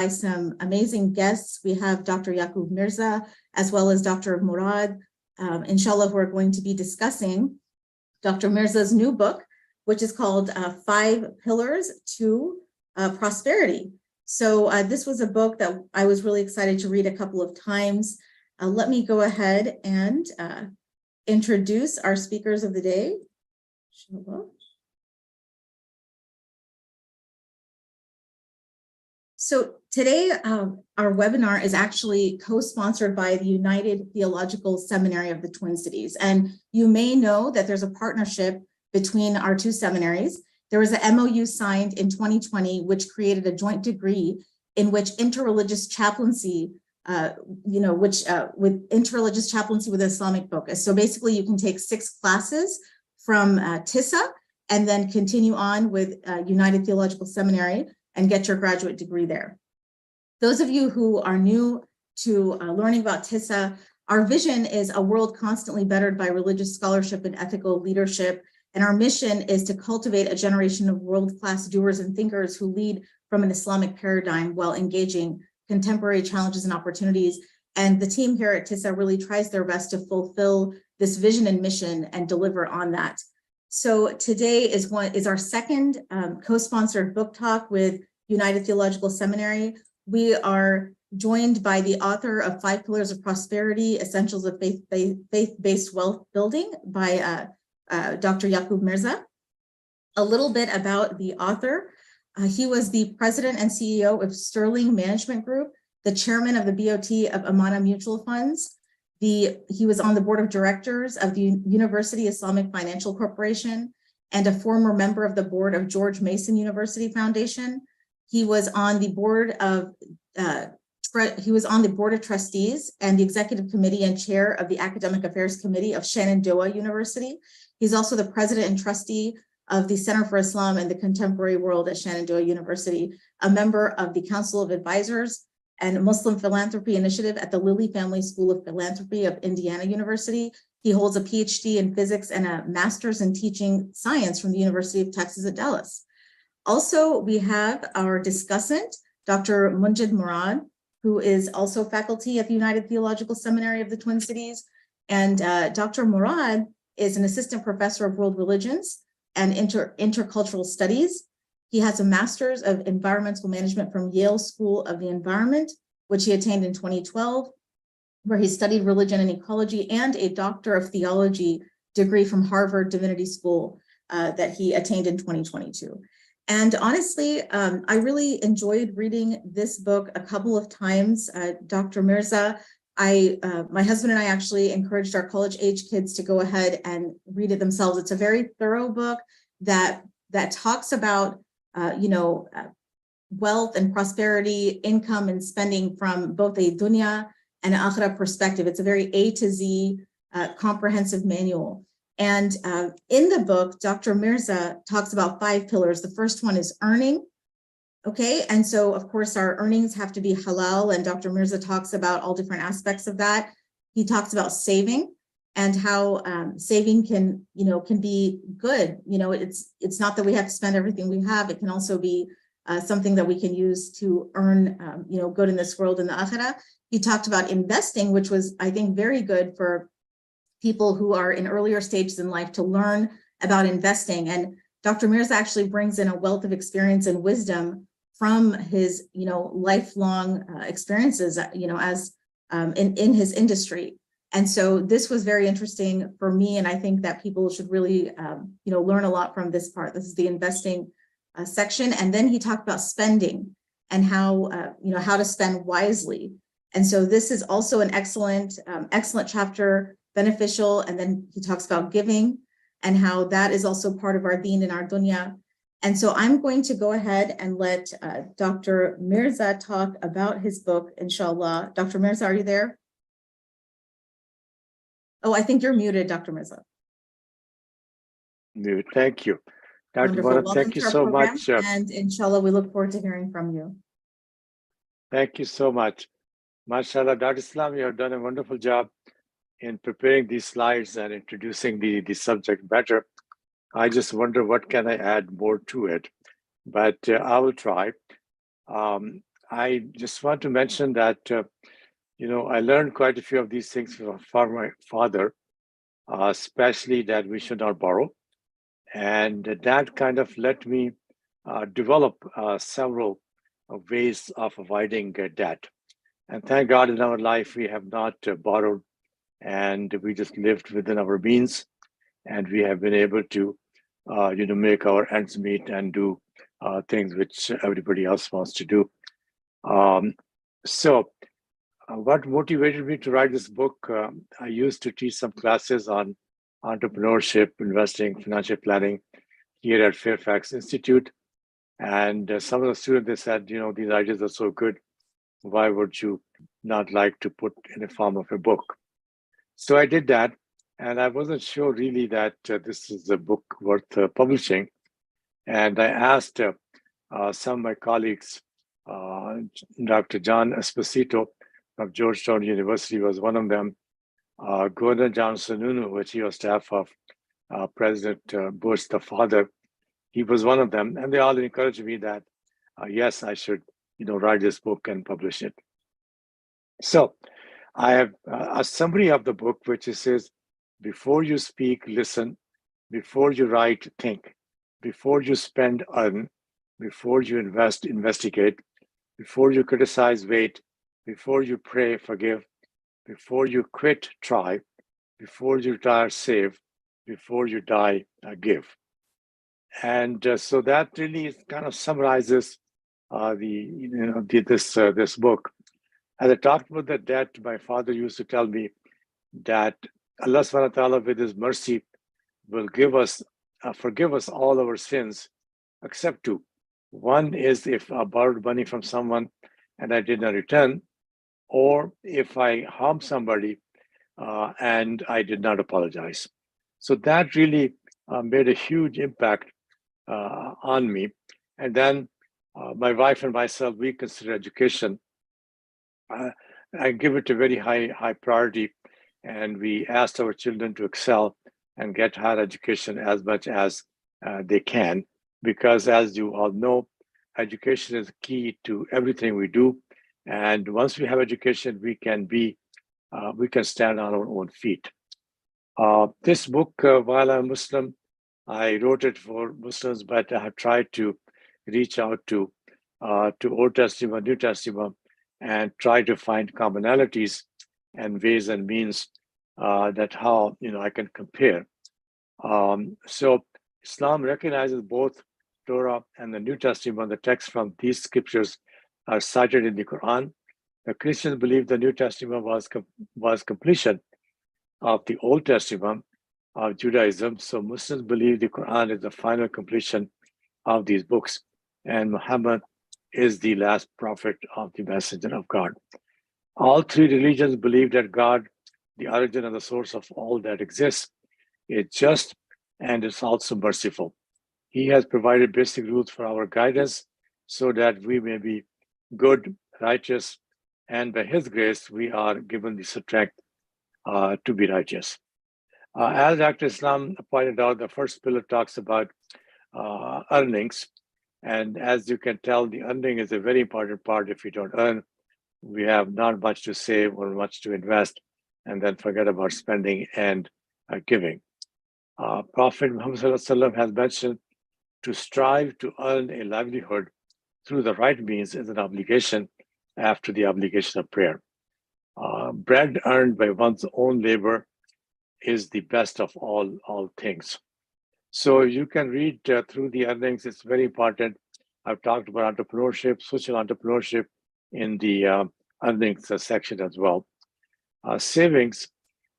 by some amazing guests. We have Dr. Yaqub Mirza, as well as Dr. Murad, inshallah, who are going to be discussing Dr. Mirza's new book, which is called 5 Pillars to Prosperity. So this was a book that I was really excited to read a couple of times. Let me go ahead and introduce our speakers of the day. So today, our webinar is actually co-sponsored by the United Theological Seminary of the Twin Cities. And you may know that there's a partnership between our two seminaries. There was an MOU signed in 2020, which created a joint degree in which interreligious chaplaincy, with interreligious chaplaincy with Islamic focus. So basically you can take 6 classes from TISA and then continue on with United Theological Seminary and get your graduate degree there. Those of you who are new to learning about TISA, our vision is a world constantly bettered by religious scholarship and ethical leadership. And our mission is to cultivate a generation of world-class doers and thinkers who lead from an Islamic paradigm while engaging contemporary challenges and opportunities. And the team here at TISA really tries their best to fulfill this vision and mission and deliver on that. So today is our second co-sponsored book talk with United Theological Seminary. We are joined by the author of 5 Pillars of Prosperity, Essentials of Faith-Based Wealth Building by Dr. Yaqub Mirza. A little bit about the author. He was the president and CEO of Sterling Management Group, the chairman of the BOT of Amana Mutual Funds. He was on the board of directors of the University Islamic Financial Corporation and a former member of the board of George Mason University Foundation. He was on the board of trustees and the executive committee and chair of the academic affairs committee of Shenandoah University. He's also the president and trustee of the Center for Islam and the Contemporary World at Shenandoah University, a member of the Council of Advisors and Muslim Philanthropy Initiative at the Lilly Family School of Philanthropy of Indiana University. He holds a PhD in physics and a master's in teaching science from the University of Texas at Dallas. Also, we have our discussant, Dr. Munjid Murad, who is also faculty at the United Theological Seminary of the Twin Cities. And Dr. Murad is an assistant professor of world religions and intercultural studies. He has a master's of environmental management from Yale School of the Environment, which he attained in 2012, where he studied religion and ecology, and a doctor of theology degree from Harvard Divinity School that he attained in 2022. And honestly, I really enjoyed reading this book a couple of times. Dr. Mirza, my husband and I actually encouraged our college-age kids to go ahead and read it themselves. It's a very thorough book that talks about, wealth and prosperity, income and spending from both a dunya and an akhirah perspective. It's a very A to Z comprehensive manual. And in the book, Dr. Mirza talks about 5 pillars. The first one is earning. Okay, and so of course our earnings have to be halal, and Dr. Mirza talks about all different aspects of that. He talks about saving and how saving can be good. It's not that we have to spend everything we have. It can also be something that we can use to earn good in this world in the akhirah. He talked about investing, which was, I think, very good for people who are in earlier stages in life to learn about investing. And Dr. Mirza actually brings in a wealth of experience and wisdom from his, lifelong experiences, as in his industry. And so this was very interesting for me. And I think that people should really, learn a lot from this part. This is the investing section. And then he talked about spending and how to spend wisely. And so this is also an excellent chapter, beneficial. And then he talks about giving and how that is also part of our deen and our dunya. And so I'm going to go ahead and let Dr. Mirza talk about his book, inshallah. Dr. Mirza, are you there? Oh, I think you're muted, Dr. Mirza. Thank you. Dr. Murad, thank you so much. And inshallah, we look forward to hearing from you. Thank you so much. MashaAllah, Dr. Islam, you have done a wonderful job in preparing these slides and introducing the subject better. I just wonder what can I add more to it, but I will try. I just want to mention that, I learned quite a few of these things from my father, especially that we should not borrow. And that kind of let me develop several ways of avoiding debt. And thank God in our life, we have not borrowed, and we just lived within our means, and we have been able to, make our ends meet and do things which everybody else wants to do. So what motivated me to write this book? I used to teach some classes on entrepreneurship, investing, financial planning here at Fairfax Institute. And some of the students, they said, these ideas are so good. Why would you not like to put in the form of a book? So I did that. And I wasn't sure really that this is a book worth publishing. And I asked some of my colleagues, Dr. John Esposito of Georgetown University was one of them, Gordon John Sununu, which he was staff of President Bush, the father, he was one of them. And they all encouraged me that, yes, I should, write this book and publish it. So I have a summary of the book, which says, before you speak, listen. Before you write, think. Before you spend, earn. Before you invest, investigate. Before you criticize, wait. Before you pray, forgive. Before you quit, try. Before you retire, save. Before you die, give. And so that really kind of summarizes this book. As I talked about the debt, my father used to tell me that Allah subhanahu wa ta'ala, with his mercy, will forgive us all our sins, except two. One is if I borrowed money from someone and I did not return, or if I harmed somebody and I did not apologize. So that really made a huge impact on me. And then my wife and myself, we consider education. I give it a very high priority, and we asked our children to excel and get higher education as much as they can, because as you all know, education is key to everything we do. And once we have education, we can stand on our own feet. This book, while I'm Muslim, I wrote it for Muslims, but I have tried to reach out to Old Testament, New Testament, and try to find commonalities and ways and means that how I can compare. So Islam recognizes both Torah and the New Testament. The text from these scriptures are cited in the Quran. The Christians believe the New Testament was completion of the Old Testament of Judaism. So Muslims believe the Quran is the final completion of these books, and Muhammad is the last prophet of the messenger of God. All three religions believe that God, the origin and the source of all that exists, is just and is also merciful. He has provided basic rules for our guidance so that we may be good, righteous, and by his grace, we are given the strength to be righteous. As Dr. Islam pointed out, the first pillar talks about earnings. And as you can tell, the earning is a very important part. If we don't earn, we have not much to save or much to invest, and then forget about spending and giving. Prophet Muhammad has mentioned to strive to earn a livelihood through the right means is an obligation after the obligation of prayer. Bread earned by one's own labor is the best of all things. So you can read through the earnings. It's very important. I've talked about entrepreneurship, social entrepreneurship in the earnings section as well. Savings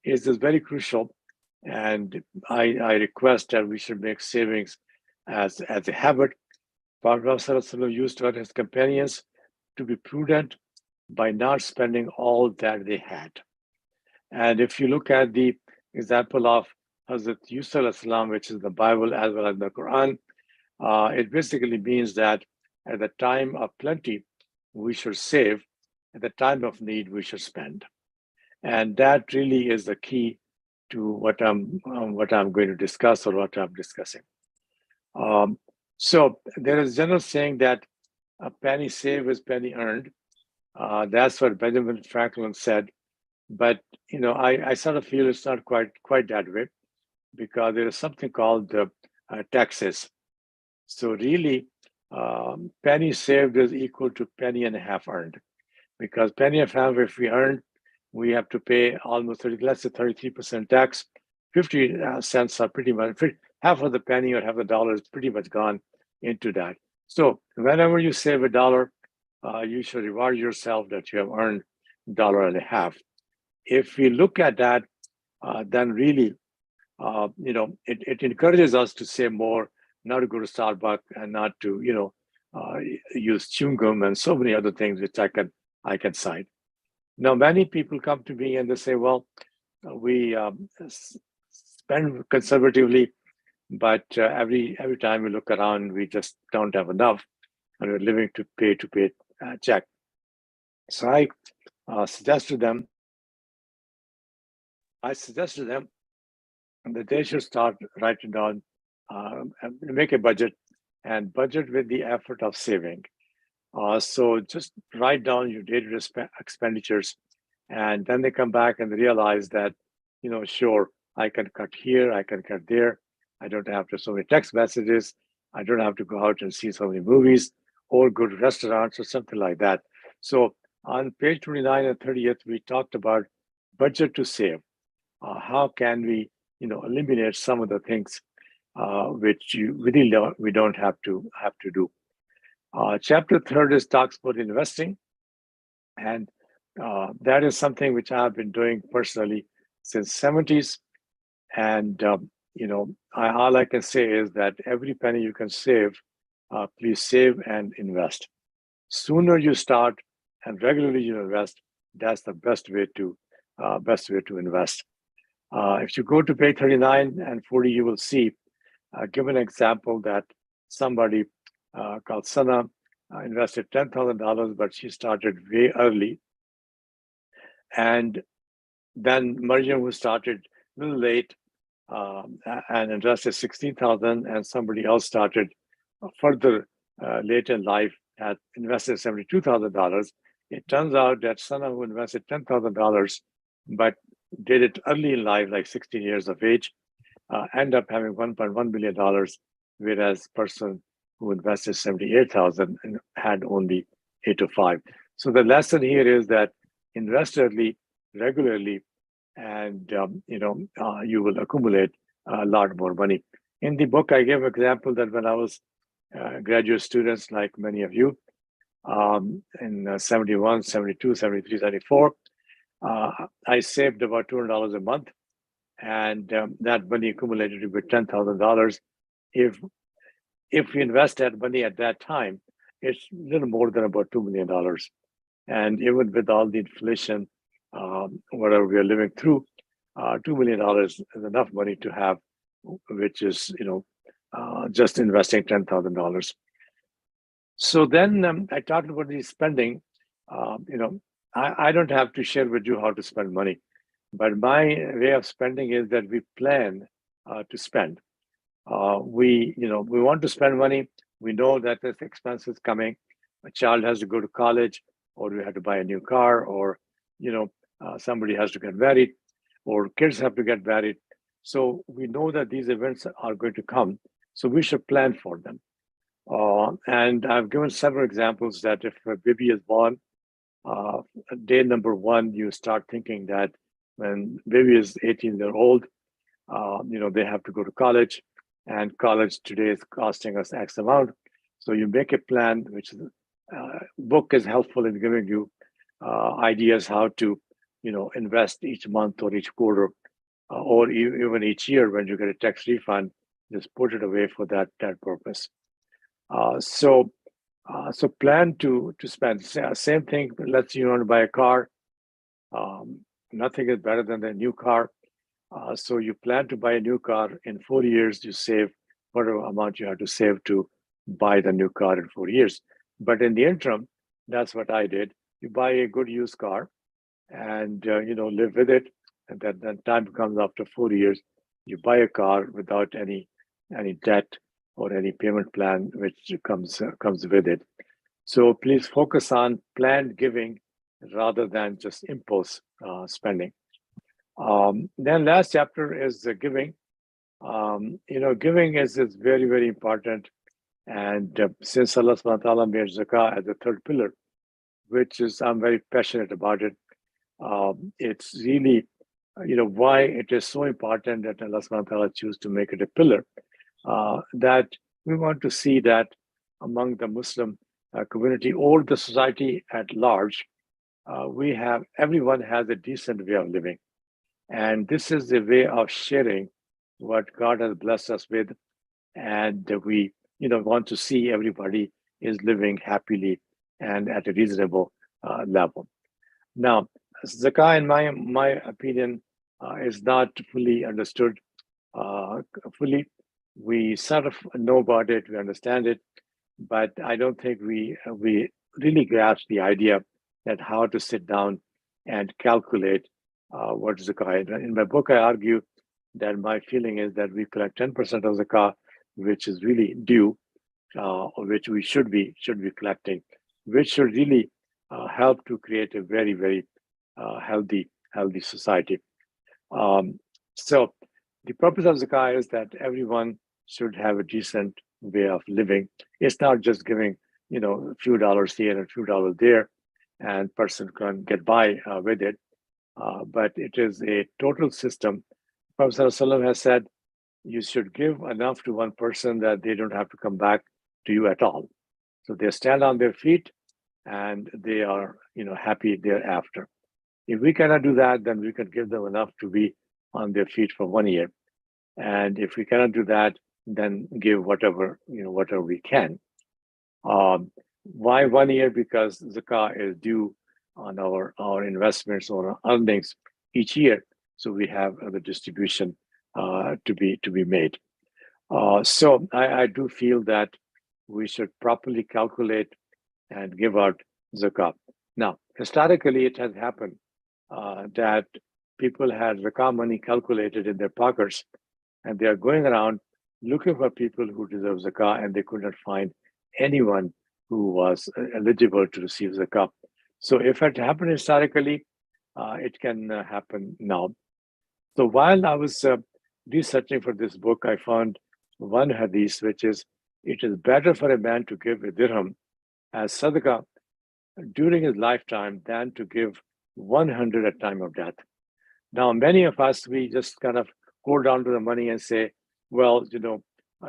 is very crucial, and I request that we should make savings as a habit. Prophet used to urge his companions to be prudent by not spending all that they had. And if you look at the example of Hazrat Yusuf, which is the Bible as well as the Quran, it basically means that at the time of plenty, we should save. At the time of need, we should spend. And that really is the key to what I'm going to discuss or what I'm discussing. So there is a general saying that a penny saved is penny earned. That's what Benjamin Franklin said. But I sort of feel it's not quite that way, because there is something called taxes. So really, penny saved is equal to penny and a half earned, because penny and a half, if we earn, we have to pay almost 33% tax. 50 cents are pretty much half of the penny or half the dollar is pretty much gone into that. So whenever you save $1, you should reward yourself that you have earned $1.50. If we look at that, then really, it encourages us to save more, not to go to Starbucks and not to, use chewing gum and so many other things which I can cite. Now, many people come to me and they say, well, we spend conservatively, but every time we look around, we just don't have enough, and we're living to pay check. So I suggest to them that they should start writing down, make a budget, and budget with the effort of saving. So just write down your daily expenditures, and then they come back and realize that, sure, I can cut here, I can cut there. I don't have to so many text messages. I don't have to go out and see so many movies or go to restaurants or something like that. So on page 29 and 30th, we talked about budget to save. How can we, eliminate some of the things which we don't have to do. Chapter 3 talks about investing, and that is something which I've been doing personally since 70s. And all I can say is that every penny you can save, please save and invest. Sooner you start and regularly you invest, that's the best way to invest. If you go to page 39 and 40, you will see, give an example that somebody called Sana invested $10,000, but she started way early. And then Mariam, who started a little late and invested $16,000, and somebody else started further late in life, had invested $72,000. It turns out that Sana, who invested $10,000, but did it early in life, like 16 years of age, end up having $1.1 billion, whereas person who invested $78,000 and had only 8 to 5. So the lesson here is that invest early, regularly, and you will accumulate a lot more money. In the book, I gave an example that when I was graduate students, like many of you, in 71, 72, 73, 74, I saved about $200 a month, and that money accumulated to be $10,000. If we invest that money at that time, it's a little more than about $2 million. And even with all the inflation, whatever we are living through, $2 million is enough money to have, which is just investing $10,000. So then I talked about the spending. I don't have to share with you how to spend money, but my way of spending is that we plan to spend. We want to spend money. We know that there's expenses coming. A child has to go to college, or we have to buy a new car, or somebody has to get married, or kids have to get married. So we know that these events are going to come. So we should plan for them. And I've given several examples that if a baby is born, day number 1, you start thinking that when baby is 18 years old, they have to go to college, and college today is costing us X amount. So you make a plan, which book is helpful in giving you ideas how to, invest each month or each quarter, or even each year when you get a tax refund, just put it away for that purpose. So plan to spend. Same thing. Let's say you want to buy a car. Nothing is better than a new car. So you plan to buy a new car. In 4 years, you save whatever amount you have to save to buy the new car in 4 years. But in the interim, that's what I did. You buy a good used car, and live with it. And then time comes after 4 years, you buy a car without any debt or any payment plan which comes with it. So please focus on planned giving rather than just impulse spending. Then last chapter is giving. Giving is very, very important. And since Allah subhanahu wa ta'ala made zakah as the third pillar, which is, I'm very passionate about it. It's really, why it is so important that Allah subhanahu wa ta'ala choose to make it a pillar, that we want to see that among the Muslim community or the society at large, everyone has a decent way of living. And this is the way of sharing what God has blessed us with. And we, want to see everybody is living happily and at a reasonable level. Now, zakah, in my opinion, is not fully understood fully. We sort of know about it, we understand it, but I don't think we really grasp the idea that how to sit down and calculate what is zakah. In my book, I argue that my feeling is that we collect 10% of zakah, which is really due, which we should be collecting, which should really help to create a very, very healthy society. So the purpose of zakah is that everyone should have a decent way of living. It's not just giving, a few dollars here and a few dollars there, and person can get by with it. But it is a total system. Prophet ﷺ has said, you should give enough to one person that they don't have to come back to you at all. So they stand on their feet and they are, happy thereafter. If we cannot do that, then we can give them enough to be on their feet for 1 year. And if we cannot do that, then give whatever we can. Why 1 year? Because zakah is due on our investments or earnings each year. So we have the distribution to be made. So I do feel that we should properly calculate and give out zakah. Now, historically, it has happened that people had zakah money calculated in their pockets, and they are going around looking for people who deserve zakah, and they could not find anyone who was eligible to receive zakah. So if it happened historically, it can happen now. So while I was researching for this book, I found one hadith, which is, it is better for a man to give a dirham as sadaqah during his lifetime than to give 100 at time of death. Now, many of us, we just kind of hold on to the money and say, well,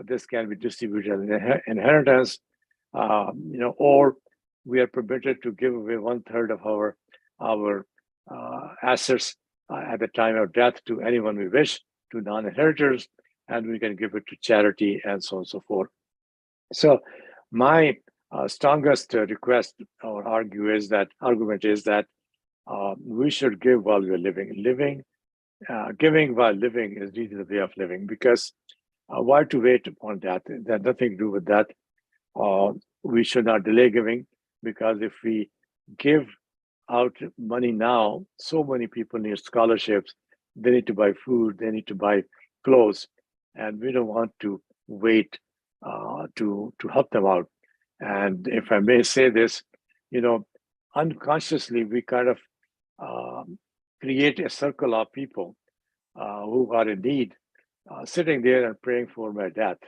this can be distributed as inheritance, or we are permitted to give away 1/3 of our assets at the time of death to anyone we wish, to non-inheritors, and we can give it to charity and so on and so forth. So my strongest request or argument is that we should give while we're living. Giving while living is really the way of living, because why to wait upon that? It has nothing to do with that. We should not delay giving, because if we give out money now, so many people need scholarships, they need to buy food, they need to buy clothes, and we don't want to wait to help them out. And if I may say this, unconsciously we kind of create a circle of people who are in need, sitting there and praying for my death,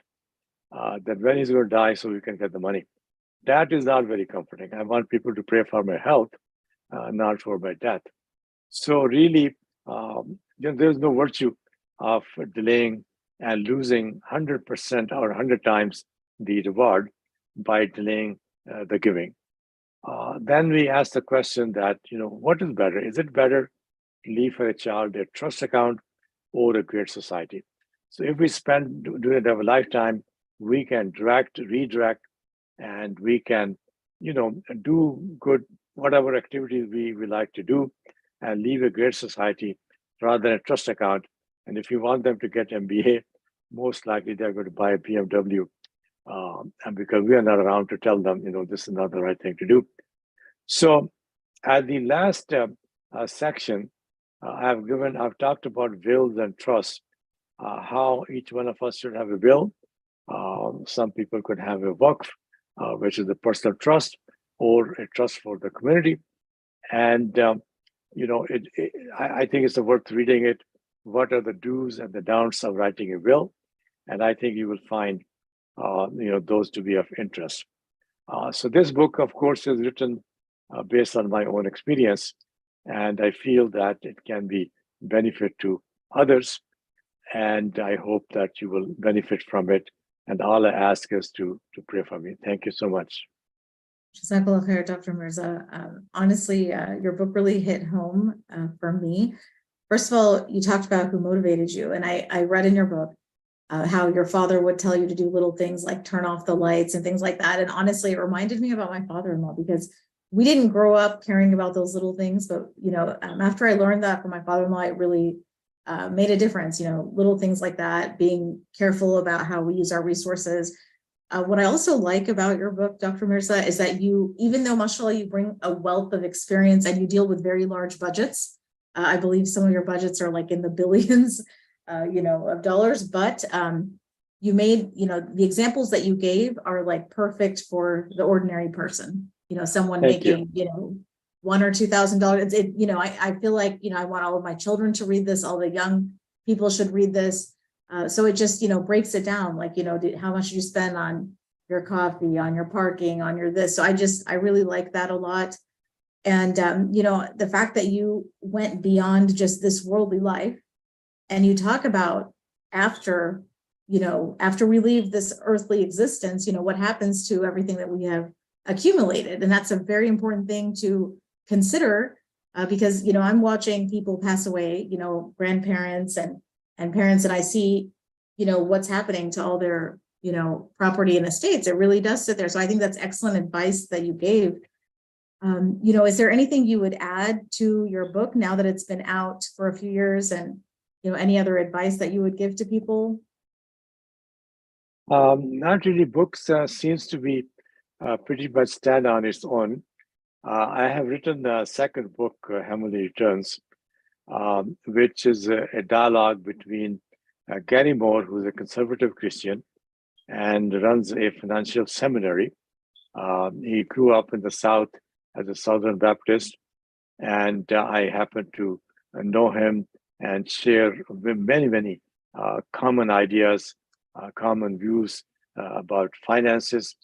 that when he's going to die so we can get the money. That is not very comforting. I want people to pray for my health, not for my death. So really, there's no virtue of delaying and losing 100% or 100 times the reward by delaying the giving. Then we ask the question that, what is better? Is it better to leave for a child a trust account or a great society? So if we spend during our lifetime, we can redirect, and we can, do good, whatever activities we like to do, and leave a great society rather than a trust account. And if you want them to get MBA, most likely they're going to buy a BMW, and because we are not around to tell them, this is not the right thing to do. So at the last section, I've talked about wills and trusts, how each one of us should have a will. Some people could have a waqf, which is a personal trust. or a trust for the community. And I think it's worth reading it. What are the do's and the don'ts of writing a will? And I think you will find those to be of interest. So this book, of course, is written based on my own experience, and I feel that it can be benefit to others, and I hope that you will benefit from it. And all I ask is to pray for me. Thank you so much. Jazakallah khair, Dr. Mirza. Honestly, your book really hit home for me. First of all, you talked about who motivated you, and I read in your book how your father would tell you to do little things like turn off the lights and things like that. And honestly, it reminded me about my father-in-law, because we didn't grow up caring about those little things. But, after I learned that from my father-in-law, it really made a difference, little things like that, being careful about how we use our resources. What I also like about your book, Dr. Mirza, is that you, even though, mashallah, you bring a wealth of experience and you deal with very large budgets. I believe some of your budgets are like in the billions, of dollars, but you made, the examples that you gave are like perfect for the ordinary person, someone making, $1,000 or $2,000. I feel like, I want all of my children to read this. All the young people should read this. So it just, breaks it down. Like, how much you spend on your coffee, on your parking, on your this. So I really like that a lot. And, the fact that you went beyond just this worldly life, and you talk about after we leave this earthly existence, what happens to everything that we have accumulated. And that's a very important thing to consider because, I'm watching people pass away, grandparents and parents, and I see, what's happening to all their, property and estates. It really does sit there. So I think that's excellent advice that you gave. Is there anything you would add to your book now that it's been out for a few years, and, any other advice that you would give to people? Not really. Books seems to be pretty much stand on its own. I have written the second book, Heavenly Returns, which is a dialogue between Gary Moore, who's a conservative Christian and runs a financial seminary. He grew up in the South as a Southern Baptist, and I happen to know him and share many common ideas, common views about finances.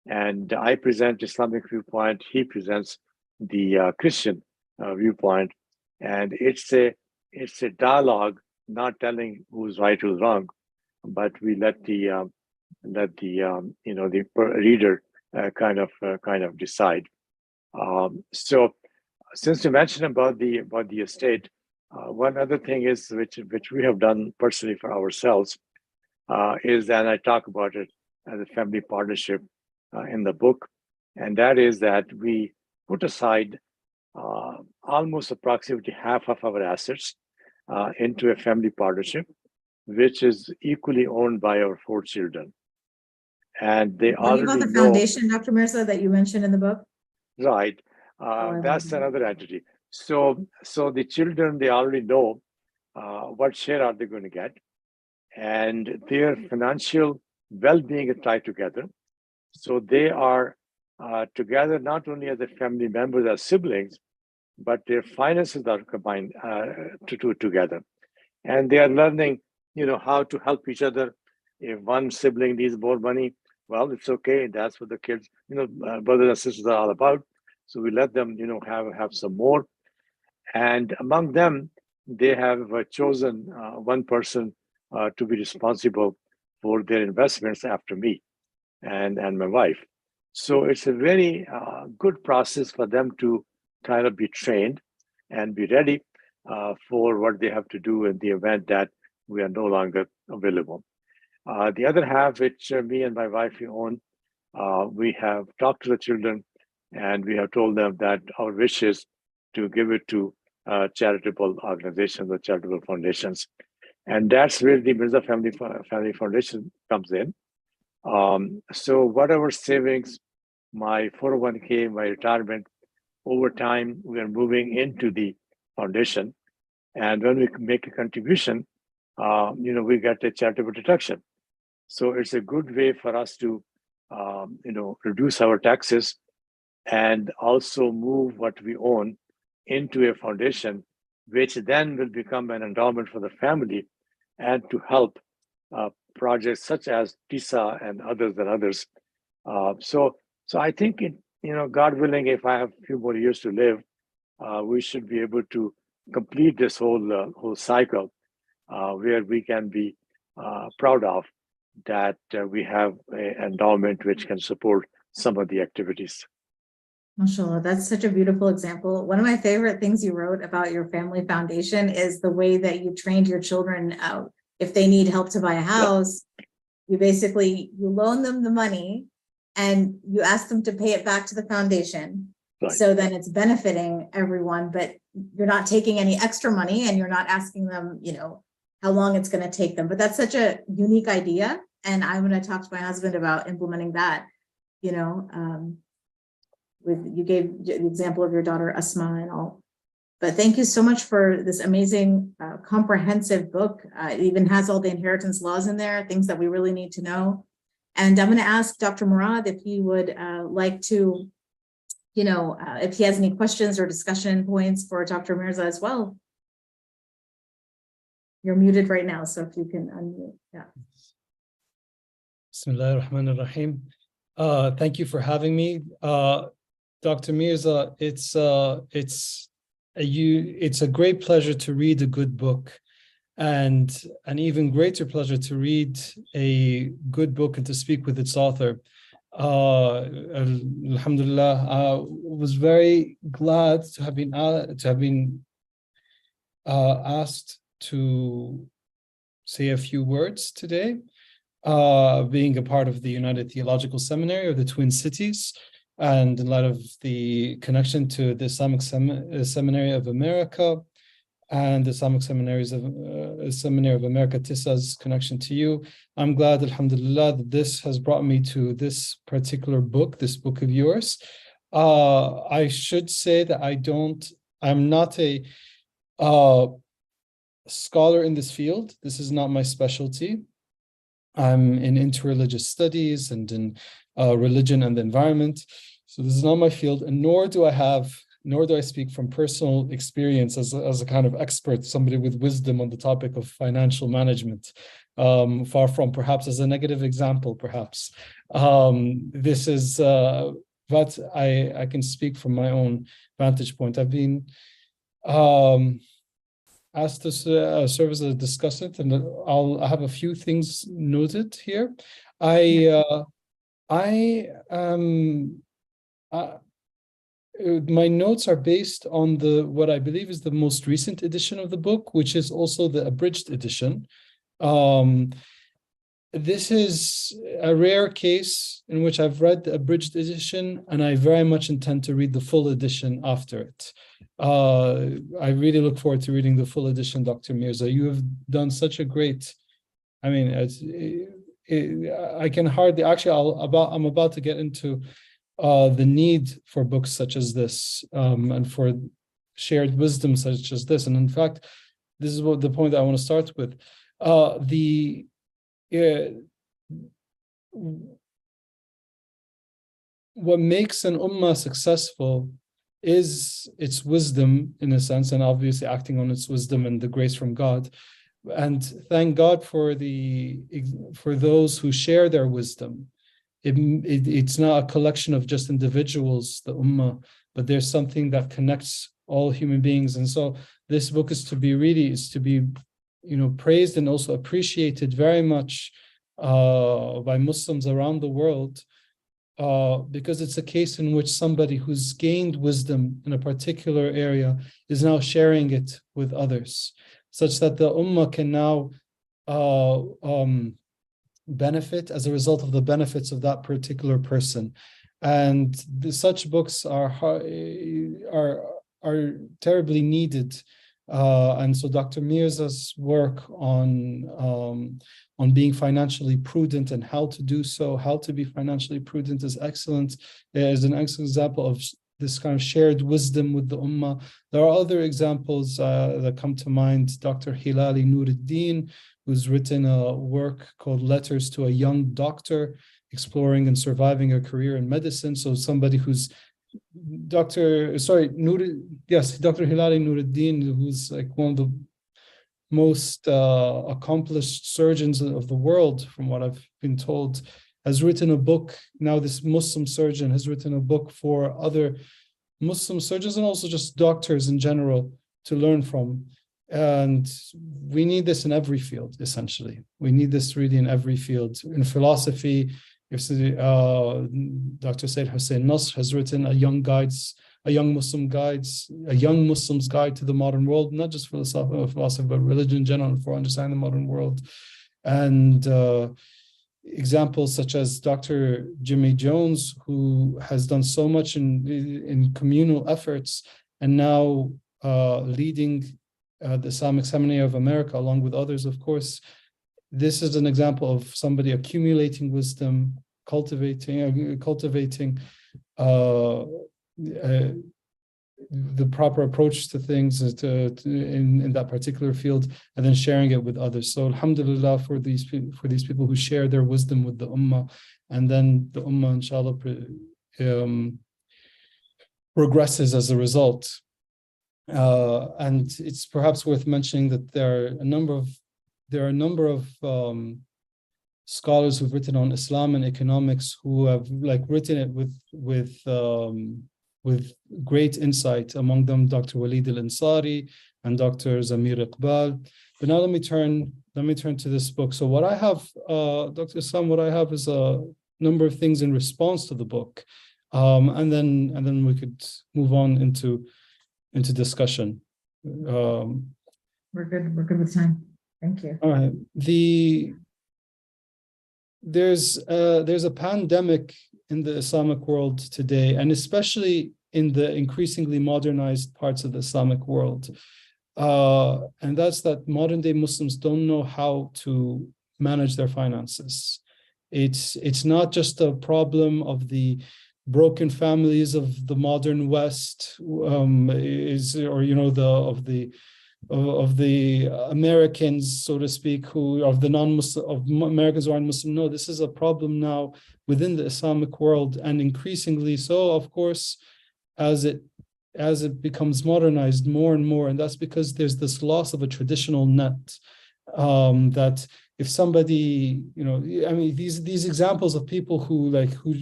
And I present Islamic viewpoint. He presents the Christian viewpoint, and it's a dialogue, not telling who's right, who's wrong, but we let the reader kind of decide. So, since you mentioned about the estate, one other thing is which we have done personally for ourselves is that I talk about it as a family partnership in the book, and that is that we put aside almost approximately half of our assets into a family partnership, which is equally owned by our 4 children. And they What already about the know, foundation, Dr. Mirza, that you mentioned in the book? right? That's another entity. So the children, they already know what share are they going to get, and their financial well-being is tied together. So they are together not only as a family members, as siblings, but their finances are combined together, and they are learning, how to help each other. If one sibling needs more money, well, it's okay. That's what the kids, brothers and sisters are all about. So we let them, have some more. And among them, they have chosen one person to be responsible for their investments after me and my wife. So it's a very good process for them to kind of be trained and be ready for what they have to do in the event that we are no longer available. The other half, which me and my wife own, we have talked to the children, and we have told them that our wish is to give it to charitable organizations or charitable foundations. And that's where the Mirza Family Foundation comes in. So whatever savings, my 401k, my retirement, over time, we are moving into the foundation. And when we make a contribution, we get a charitable deduction. So it's a good way for us to, reduce our taxes and also move what we own into a foundation, which then will become an endowment for the family and to help projects such as TISA and others. So I think God willing, if I have a few more years to live, we should be able to complete this whole cycle where we can be proud of that we have an endowment which can support some of the activities. MashaAllah, that's such a beautiful example. One of my favorite things you wrote about your family foundation is the way that you trained your children out. If they need help to buy a house, you loan them the money and you ask them to pay it back to the foundation. Right. So then it's benefiting everyone, but you're not taking any extra money and you're not asking them, how long it's going to take them. But that's such a unique idea. And I'm going to talk to my husband about implementing that, you gave the example of your daughter Asma and all. But thank you so much for this amazing, comprehensive book. It even has all the inheritance laws in there, things that we really need to know. And I'm going to ask Dr. Murad if he would like to, if he has any questions or discussion points for Dr. Mirza as well. You're muted right now, so if you can unmute. Yeah. Bismillah ar-Rahman ar-Rahim. Thank you for having me. Dr. Mirza, it's a great pleasure to read a good book, and an even greater pleasure to read a good book and to speak with its author. Alhamdulillah, I was very glad to have been asked to say a few words today, being a part of the United Theological Seminary of the Twin Cities, and in light of the connection to the Islamic Seminary of America and the Islamic Seminary of America, TISA's connection to you, I'm glad, alhamdulillah, that this has brought me to this particular book, this book of yours. I should say that I'm not a scholar in this field. This is not my specialty. I'm in interreligious studies and in religion and the environment. So this is not my field, and nor do I speak from personal experience as a kind of expert, somebody with wisdom on the topic of financial management. Far from, perhaps as a negative example, perhaps. This is, but I can speak from my own vantage point. I've been asked to serve as a discussant, and I have a few things noted here. My notes are based on what I believe is the most recent edition of the book, which is also the abridged edition. This is a rare case in which I've read the abridged edition, and I very much intend to read the full edition after it. I really look forward to reading the full edition, Dr. Mirza. You have done such a great, I can hardly, actually, I'm about to get into the need for books such as this, and for shared wisdom such as this. And in fact, this is the point that I want to start with. What makes an ummah successful is its wisdom, in a sense, and obviously acting on its wisdom and the grace from God. And thank God for those who share their wisdom. It's not a collection of just individuals, the ummah, but there's something that connects all human beings. And so this book is to be praised and also appreciated very much by Muslims around the world, because it's a case in which somebody who's gained wisdom in a particular area is now sharing it with others, such that the ummah can now benefit as a result of the benefits of that particular person. And such books are terribly needed. And so Dr. Mirza's work on being financially prudent and how to do so, how to be financially prudent, is excellent. It is an excellent example of this kind of shared wisdom with the ummah. There are other examples that come to mind. Dr. Hilali Nuruddin, who's written a work called Letters to a Young Doctor, exploring and surviving a career in medicine. So somebody who's Dr. Hilali Nuruddin, who's like one of the most accomplished surgeons of the world, from what I've been told, has written a book. Now this Muslim surgeon has written a book for other Muslim surgeons and also just doctors in general to learn from. And we need this in every field, essentially. We need this really in every field. In philosophy, Dr. Said Hussein Nasr has written a young Muslim's guide to the modern world, not just philosophy, but religion in general, for understanding the modern world. And examples such as Dr. Jimmy Jones, who has done so much in communal efforts and now leading the Islamic Seminary of America, along with others, of course. This is an example of somebody accumulating wisdom, cultivating the proper approach to things in that particular field, and then sharing it with others. So alhamdulillah for these people who share their wisdom with the ummah, and then the ummah inshallah progresses as a result. And it's perhaps worth mentioning that there are a number of scholars who've written on Islam and economics who have written it with great insight. Among them, Dr. Walid al-Ansari and Dr. Zamir Iqbal. But now let me turn to this book. So what I have, Dr. Islam, what I have is a number of things in response to the book, and then we could move on into discussion. We're good with time. Thank you. All right. There's a pandemic in the Islamic world today, and especially in the increasingly modernized parts of the Islamic world. And that's that modern day Muslims don't know how to manage their finances. It's not just a problem of the broken families of the modern West, of the Americans, so to speak, of Americans who aren't Muslim. No, this is a problem now within the Islamic world, and increasingly so, of course, as it becomes modernized more and more. And that's because there's this loss of a traditional net, that if somebody, these examples of people who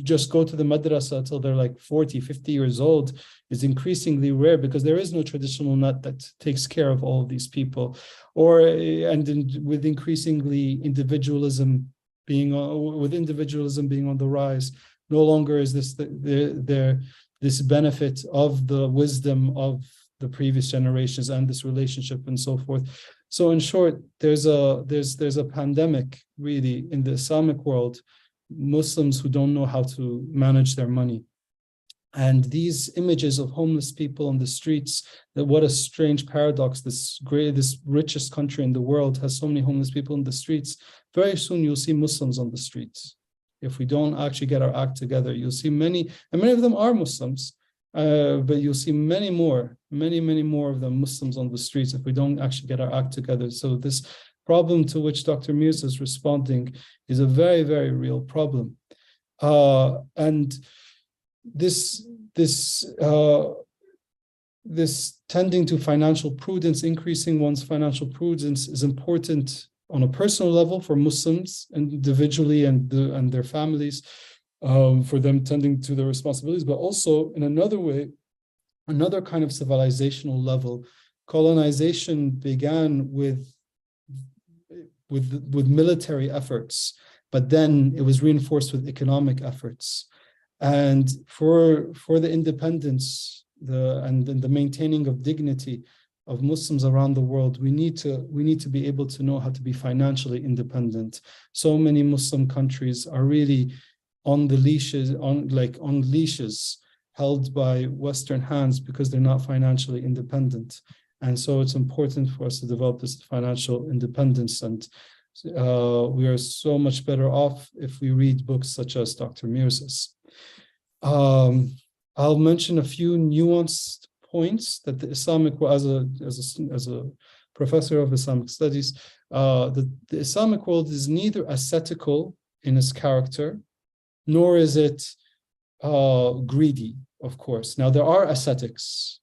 just go to the madrasa until they're 40, 50 years old is increasingly rare, because there is no traditional net that takes care of all of these people. With increasingly individualism being on the rise, no longer is this benefit of the wisdom of the previous generations and this relationship and so forth. So in short, there's a pandemic really in the Islamic world, Muslims who don't know how to manage their money. And these images of homeless people on the streets, that what a strange paradox, this richest country in the world has so many homeless people in the streets. Very soon you'll see Muslims on the streets. If we don't actually get our act together, you'll see many of them are Muslims, but you'll see many more of them Muslims on the streets if we don't actually get our act together. So this problem to which Dr. Mirza is responding is a very, very real problem. And this tending to financial prudence, increasing one's financial prudence, is important on a personal level for Muslims individually and their families, for them tending to their responsibilities, but also in another way, another kind of civilizational level. Colonization began with military efforts, but then it was reinforced with economic efforts. And for the independence and the maintaining of dignity of Muslims around the world, we need to be able to know how to be financially independent. So many Muslim countries are really on leashes held by Western hands because they're not financially independent. And so it's important for us to develop this financial independence. And we are so much better off if we read books such as Dr. Mirza's. I'll mention a few nuanced points that the Islamic, as a professor of Islamic studies, the Islamic world is neither ascetical in its character, nor is it greedy of course. Now, there are ascetics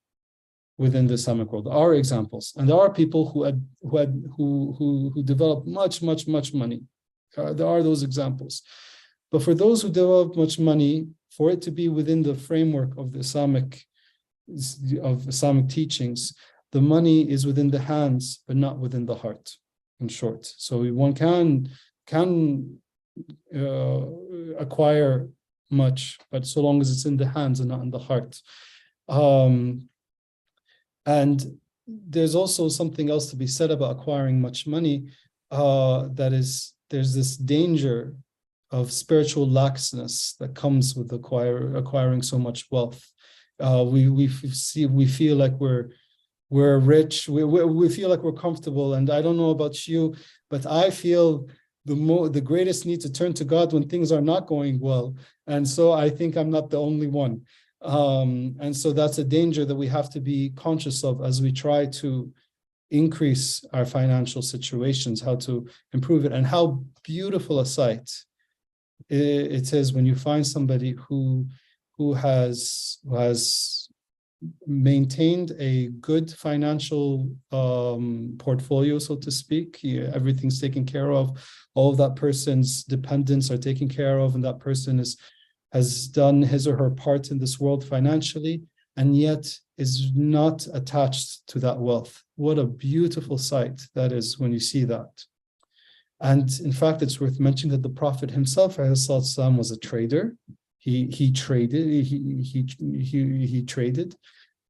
within the Islamic world. There are examples, and there are people who develop much money. There are those examples. But for those who develop much money, for it to be within the framework of the Islamic teachings, the money is within the hands, but not within the heart, in short. So one can acquire much, but so long as it's in the hands and not in the heart. And there's also something else to be said about acquiring much money. There's this danger of spiritual laxness that comes with acquiring so much wealth. We feel like we're rich. We feel like we're comfortable. And I don't know about you, but I feel the greatest need to turn to God when things are not going well. And so I think I'm not the only one. And so that's a danger that we have to be conscious of as we try to increase our financial situations, how to improve it, and how beautiful a sight it is when you find somebody who has maintained a good financial portfolio, so to speak. Everything's taken care of. All of that person's dependents are taken care of, and that person has done his or her part in this world financially, and yet is not attached to that wealth. What a beautiful sight that is when you see that. And in fact, it's worth mentioning that the Prophet himself, ﷺ, was a trader. He traded. He traded.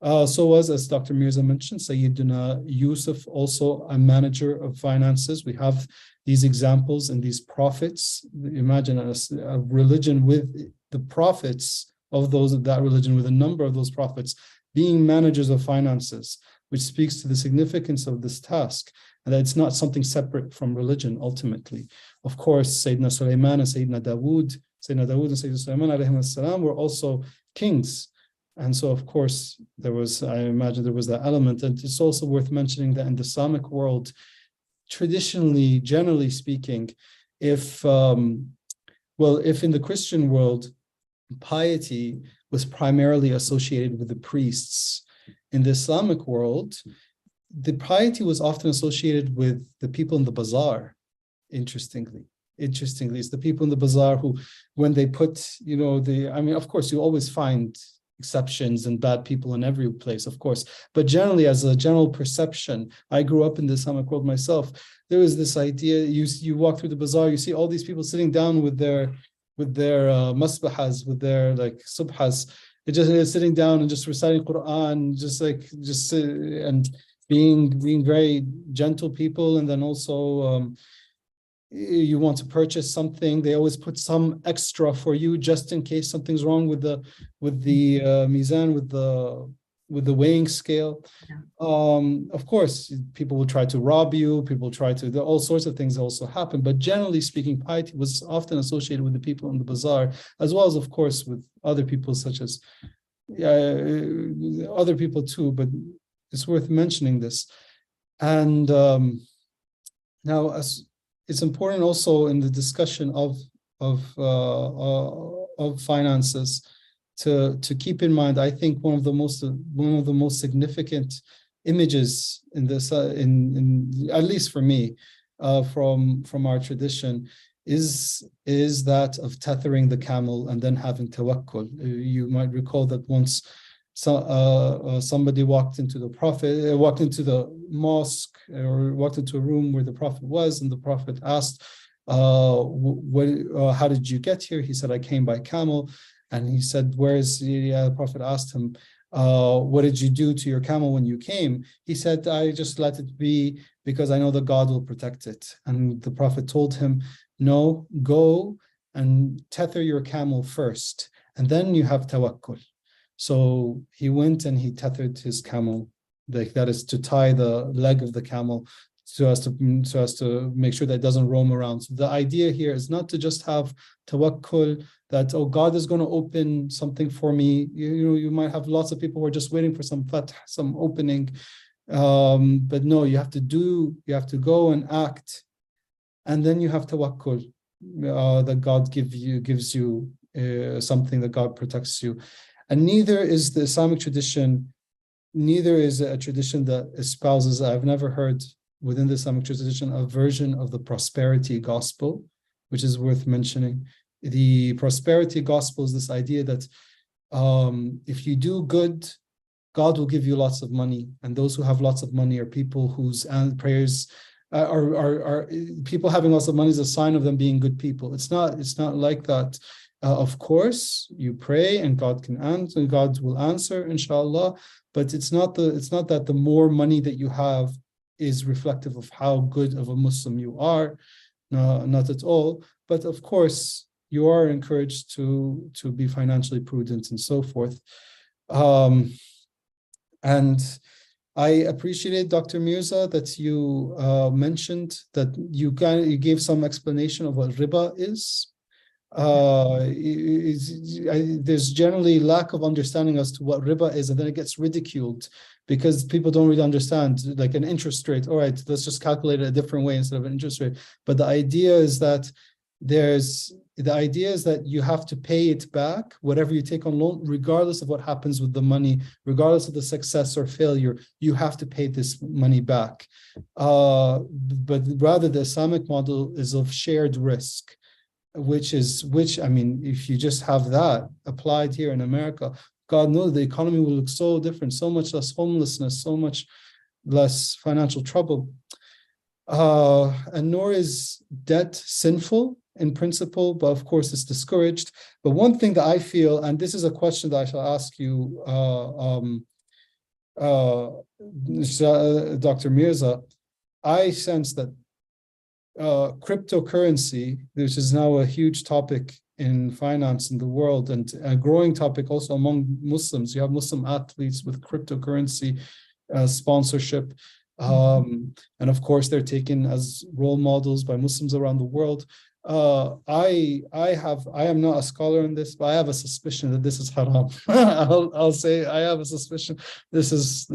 So was, as Dr. Mirza mentioned, Sayyidina Yusuf, also a manager of finances. We have these examples and these prophets. Imagine a religion with the prophets of that religion, with a number of those prophets being managers of finances, which speaks to the significance of this task, and that it's not something separate from religion ultimately. Of course, Sayyidina Sulaiman and Sayyidina Dawood and Sayyidina Sulaiman alayhim as-salam were also kings. And so, of course, I imagine there was that element. And it's also worth mentioning that in the Islamic world, traditionally, generally speaking, if in the Christian world, piety was primarily associated with the priests, in the Islamic world, the piety was often associated with the people in the bazaar. Interestingly, it's the people in the bazaar who, when they put, of course, you always find exceptions and bad people in every place, of course, but generally, as a general perception, I grew up in the Islamic world myself. There was this idea: you walk through the bazaar, you see all these people sitting down with their masbahas, with their subhas, just sitting down and just reciting Quran, and being very gentle people. And then also, you want to purchase something, they always put some extra for you just in case something's wrong with the mizan, with the weighing scale. Of course, people will try to rob you, all sorts of things also happen, but generally speaking, piety was often associated with the people in the bazaar, as well as, of course, with other people, such as other people too, but it's worth mentioning this. And now, as it's important also in the discussion of finances to keep in mind, I think one of the most significant images in this, in at least for me, from our tradition, is that of tethering the camel and then having tawakkul. You might recall that once somebody walked into the mosque, or walked into a room where the Prophet was, and the Prophet asked, how did you get here? He said, I came by camel. And he said, the Prophet asked him, what did you do to your camel when you came? He said, I just let it be because I know that God will protect it. And the Prophet told him, no, go and tether your camel first, and then you have tawakkul. So he went and he tethered his camel, that is to tie the leg of the camel so as to make sure that it doesn't roam around. So the idea here is not to just have tawakkul, that, oh, God is going to open something for me. You might have lots of people who are just waiting for some fath, some opening. But no, you have to go and act. And then you have tawakkul, that God gives you something, that God protects you. And neither is the Islamic tradition, neither is a tradition that espouses, I've never heard within the Islamic tradition, a version of the prosperity gospel, which is worth mentioning. The prosperity gospel is this idea that if you do good, God will give you lots of money, and those who have lots of money are people whose prayers are people having lots of money is a sign of them being good people. It's not like that. Of course, you pray and God can answer, and God will answer, inshallah. But it's not that the more money that you have is reflective of how good of a Muslim you are. No, not at all. But of course, you are encouraged to be financially prudent and so forth. And I appreciate, Dr. Mirza, that you mentioned that you gave some explanation of what riba is. There's generally lack of understanding as to what riba is, and then it gets ridiculed because people don't really understand, like an interest rate. All right, let's just calculate it a different way instead of an interest rate. But the idea is that you have to pay it back, whatever you take on loan, regardless of what happens with the money, regardless of the success or failure, you have to pay this money back. But rather, the Islamic model is of shared risk, which I mean, if you just have that applied here in America, God knows the economy will look so different, so much less homelessness, so much less financial trouble. And nor is debt sinful in principle, but of course it's discouraged. But one thing that I feel, and this is a question that I shall ask you, Dr. Mirza, I sense that cryptocurrency, which is now a huge topic in finance in the world and a growing topic also among Muslims. You have Muslim athletes with cryptocurrency sponsorship. And of course, they're taken as role models by Muslims around the world. I am not a scholar in this, but I have a suspicion that this is haram. I'll say I have a suspicion. It's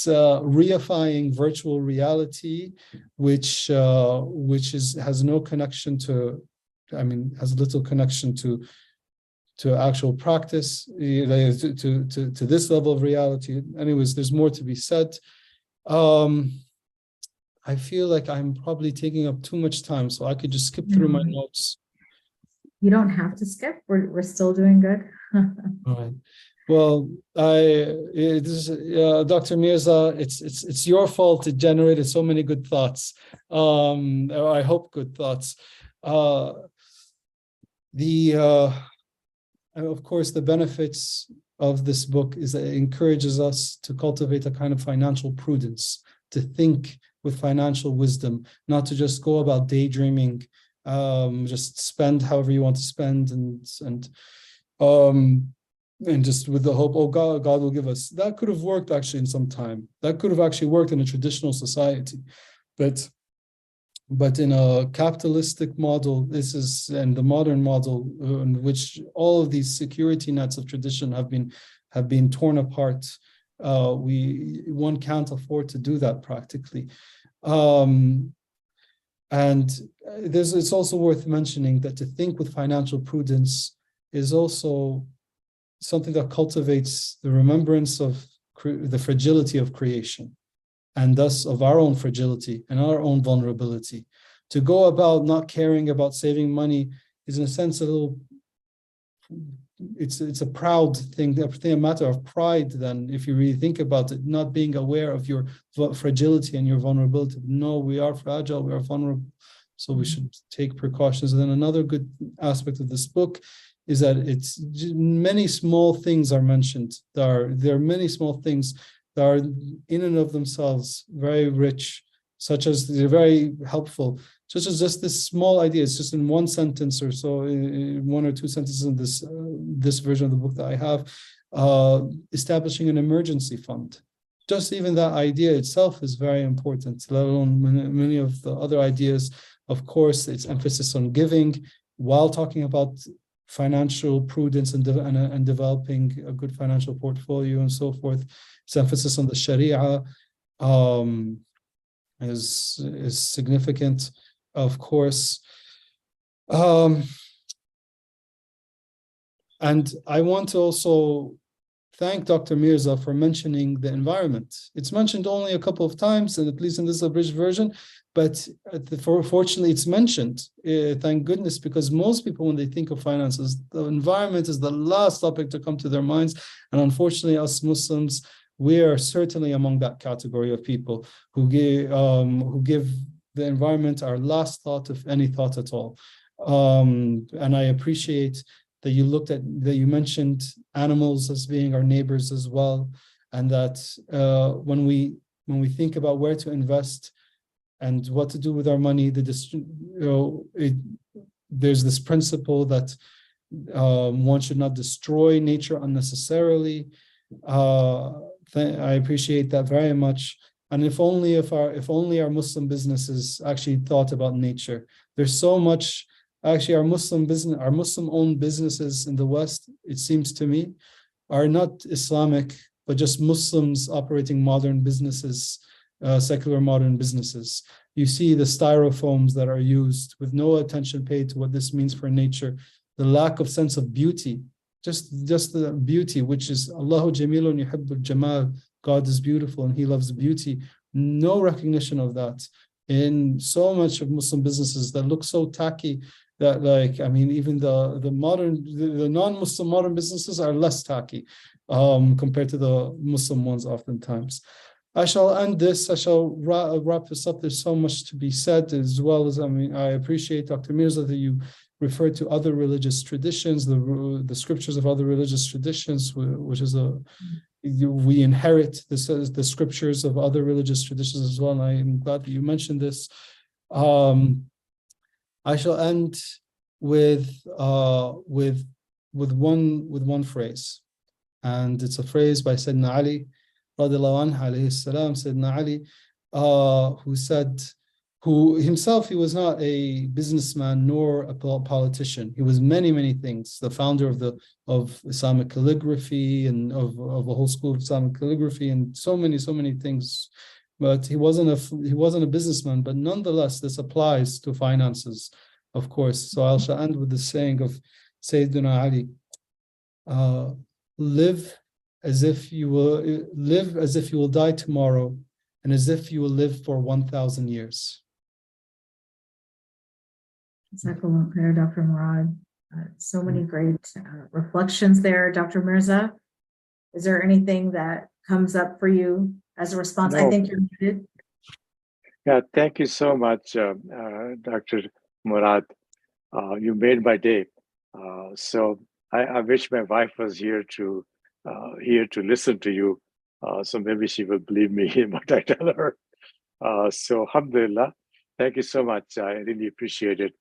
reifying virtual reality, which has no connection to, has little connection to actual practice, to this level of reality. Anyways, there's more to be said. I feel like I'm probably taking up too much time, so I could just skip through my notes. You don't have to skip. We're still doing good. All right. Well, Dr. Mirza, it's your fault. It generated so many good thoughts. I hope good thoughts. And of course, the benefits of this book is that it encourages us to cultivate a kind of financial prudence, to think with financial wisdom, not to just go about daydreaming, just spend however you want to spend, and just with the hope, oh, God will give us. That could have worked actually in some time. That could have actually worked in a traditional society, but in a capitalistic model, and the modern model in which all of these security nets of tradition have been torn apart. One can't afford to do that practically. And it's also worth mentioning that to think with financial prudence is also something that cultivates the remembrance of the fragility of creation, and thus of our own fragility and our own vulnerability. To go about not caring about saving money is, in a sense, it's a proud thing, a matter of pride. Then, if you really think about it, not being aware of your fragility and your vulnerability. No, we are fragile, we are vulnerable, so we should take precautions. And then another good aspect of this book is that it's many small things are mentioned. There are many small things that are in and of themselves very rich, such as they're very helpful, such as just this small idea. It's just in one sentence or so, in one or two sentences in this version of the book that I have, establishing an emergency fund. Just even that idea itself is very important, let alone many of the other ideas. Of course, it's emphasis on giving while talking about financial prudence and developing a good financial portfolio and so forth. It's emphasis on the Sharia is significant, of course. And I want to also thank Dr. Mirza for mentioning the environment. It's mentioned only a couple of times, and at least in this abridged version, but fortunately it's mentioned, thank goodness, because most people, when they think of finances, the environment is the last topic to come to their minds. And unfortunately, us Muslims, we are certainly among that category of people who give the environment our last thought, if any thought at all. And I appreciate that you mentioned animals as being our neighbors as well, and that when we think about where to invest and what to do with our money, there's this principle that one should not destroy nature unnecessarily. I appreciate that very much. And if only our Muslim businesses actually thought about nature. There's so much. Actually, our Muslim-owned businesses in the West, it seems to me, are not Islamic, but just Muslims operating modern businesses, secular modern businesses. You see the styrofoams that are used with no attention paid to what this means for nature, the lack of sense of beauty, just the beauty, which is Allahu Jamilun yuhibbul Jamal. God is beautiful and He loves beauty. No recognition of that in so much of Muslim businesses that look so tacky. That, like, I mean, even the non-Muslim modern businesses are less tacky compared to the Muslim ones oftentimes. I shall end this. I shall wrap this up. There's so much to be said, as well as, I mean, I appreciate, Dr. Mirza, that you referred to other religious traditions, the scriptures of other religious traditions, which is we inherit the scriptures of other religious traditions as well. And I am glad that you mentioned this. I shall end with one phrase, and it's a phrase by Sayyidina Ali, radiallahu anhu, alayhi salam. Sayyidina Ali, who himself, he was not a businessman nor a politician. He was many things. The founder of Islamic calligraphy and of a whole school of Islamic calligraphy and so many things. But he wasn't a businessman, but nonetheless, this applies to finances, of course. So I shall end with the saying of Sayyidina Ali: live as if you will die tomorrow, and as if you will live for 1,000 years. Jazakallah khair, Dr. Murad. So many great reflections there, Dr. Mirza. Is there anything that comes up for you as a response? No. I think you're muted. Yeah, thank you so much, Dr. Murad. You made my day. So I wish my wife was here to listen to you. So maybe she will believe me in what I tell her. So alhamdulillah, thank you so much. I really appreciate it.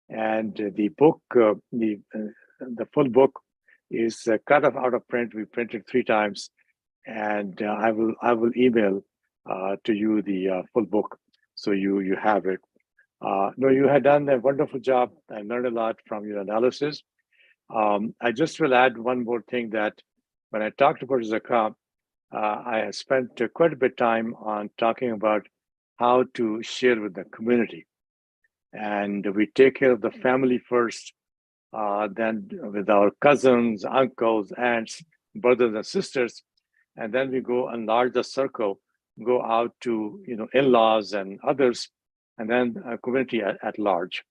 And the book, the full book is kind of out of print. We printed 3 times, and I will email to you the full book, so you have it. No, you had done a wonderful job. I learned a lot from your analysis. I just will add one more thing, that when I talked about zakah, I have spent quite a bit of time on talking about how to share with the community. And we take care of the family first, then with our cousins, uncles, aunts, brothers and sisters, and then we go enlarge the circle, go out to in-laws and others, and then a community at large.